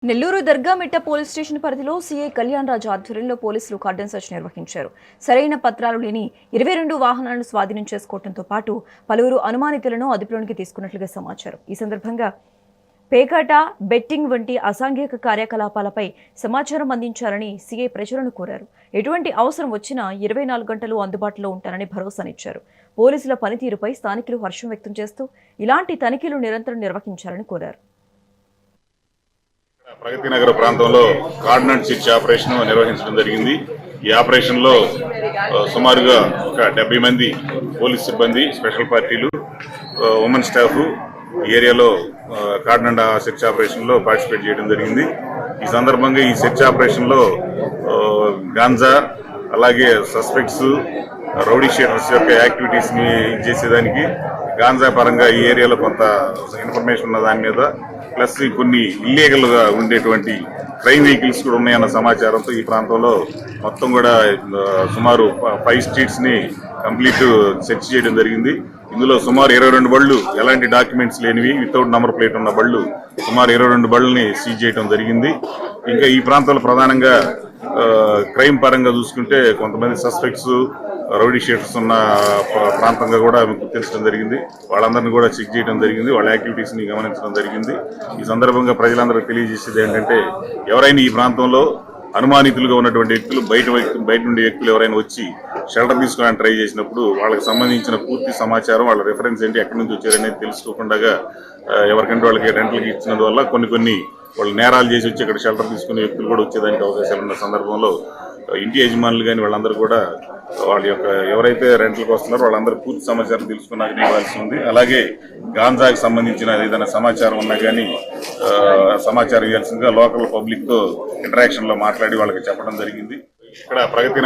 Nellore Dargamitta police station పరిధిలో CI Kalyan రాజు ఆధ్వర్యంలో పోలీసులు కార్డన్ సెర్చ్ నిర్వహించారు. సరైన పత్రాలు లేని 22 వాహనాలను స్వాధీనం చేసుకోవడంతో పాటు పలువురు అనుమానితులను అదుపులోకి తీసుకున్నట్లుగా సమాచారం. ఈ సందర్భంగా పేకాట, బెట్టింగ్ వంటి అసాంఘిక కార్యకలాపాలపై సమాచారం అందించాలని సీఐ ప్రజలను కోరారు. ఎటువంటి అవసరం వచ్చినా 24 గంటలు అందుబాటులో ఉంటారని భరోసానిచ్చారు. పోలీసుల పనితీరుపై స్థానికులు హర్షం వ్యక్తం చేస్తూ ఇలాంటి తనిఖీలు నిరంతరం నిర్వహించాలని కోరారు. ప్రగతి నగర ప్రాంతంలో కార్డినెంట్ సెర్చ్ ఆపరేషన్ నిర్వహించడం జరిగింది. ఈ ఆపరేషన్ లో సుమారుగా ఒక 70 మంది పోలీస్ సిబ్బంది, స్పెషల్ పార్టీలు, ఉమెన్ స్టాఫ్ ఏరియాలో కార్డినెంట్ సెర్చ్ ఆపరేషన్ లో పార్టిసిపేట్ చేయడం జరిగింది. ఈ సందర్భంగా ఈ సెర్చ్ ఆపరేషన్ లో గాంజా, అలాగే సస్పెక్ట్స్, రౌడీ షీటర్స్ యొక్క యాక్టివిటీస్ ని చేసేదానికి గాంజా పరంగా ఈ ఏరియాలో కొంత ఇన్ఫర్మేషన్ ఉన్న దాని మీద, ప్లస్ కొన్ని ఇల్లీగల్ గా ఉండేటువంటి క్రైమ్ వెహికల్స్ కూడా ఉన్నాయన్న సమాచారంతో ఈ ప్రాంతంలో మొత్తం కూడా సుమారు 5 స్ట్రీట్స్ ని కంప్లీట్ సెర్చ్ చేయడం జరిగింది. ఇందులో సుమారు 22 బళ్ళు, ఎలాంటి డాక్యుమెంట్స్ లేనివి, వితౌట్ నంబర్ ప్లేట్ ఉన్న బళ్ళు సుమారు 22 బళ్ళని సీజ్ చేయడం జరిగింది. ఇంకా ఈ ప్రాంతంలో ప్రధానంగా క్రైమ్ పరంగా చూసుకుంటే కొంతమంది సస్పెక్ట్స్, రౌడీ షీటర్స్ ఉన్న ప్రాంతంగా కూడా గుర్తించడం జరిగింది. వాళ్ళందరినీ కూడా చెక్ చేయడం జరిగింది, వాళ్ళ యాక్టివిటీస్ ని గమనించడం జరిగింది. ఈ సందర్భంగా ప్రజలందరూ తెలియజేసేది ఏంటంటే, ఎవరైనా ఈ ప్రాంతంలో అనుమానితులుగా ఉన్నటువంటి వ్యక్తులు, బయట నుండి వ్యక్తులు ఎవరైనా వచ్చి షెల్టర్ తీసుకోవడానికి ట్రై చేసినప్పుడు వాళ్ళకి సంబంధించిన పూర్తి సమాచారం, వాళ్ళ రిఫరెన్స్ ఏంటి, ఎక్కడి నుంచి వచ్చారనేది తెలుసుకోకుండా ఎవరికంటే వాళ్ళకి రెంట్లకి ఇచ్చినందువల్ల కొన్ని వాళ్ళు నేరాలు చేసి వచ్చి ఇక్కడ షెల్టర్ తీసుకునే వ్యక్తులు కూడా వచ్చేదానికి అవకాశాలు ఉన్న సందర్భంలో ఇంటి యజమానులు కానీ వాళ్ళందరూ కూడా వాళ్ళ యొక్క ఎవరైతే రెంట్లకు వస్తున్నారో వాళ్ళందరూ పూర్తి సమాచారం తెలుసుకున్నాక ఇవ్వాల్సి ఉంది. అలాగే గాంజాకి సంబంధించిన ఏదైనా సమాచారం ఉన్నా కానీ సమాచారం ఇవ్వాల్సిందిగా లోకల్ పబ్లిక్ తో ఇంటరాక్షన్ లో మాట్లాడి వాళ్ళకి చెప్పడం జరిగింది. ఇక్కడ ప్రగతి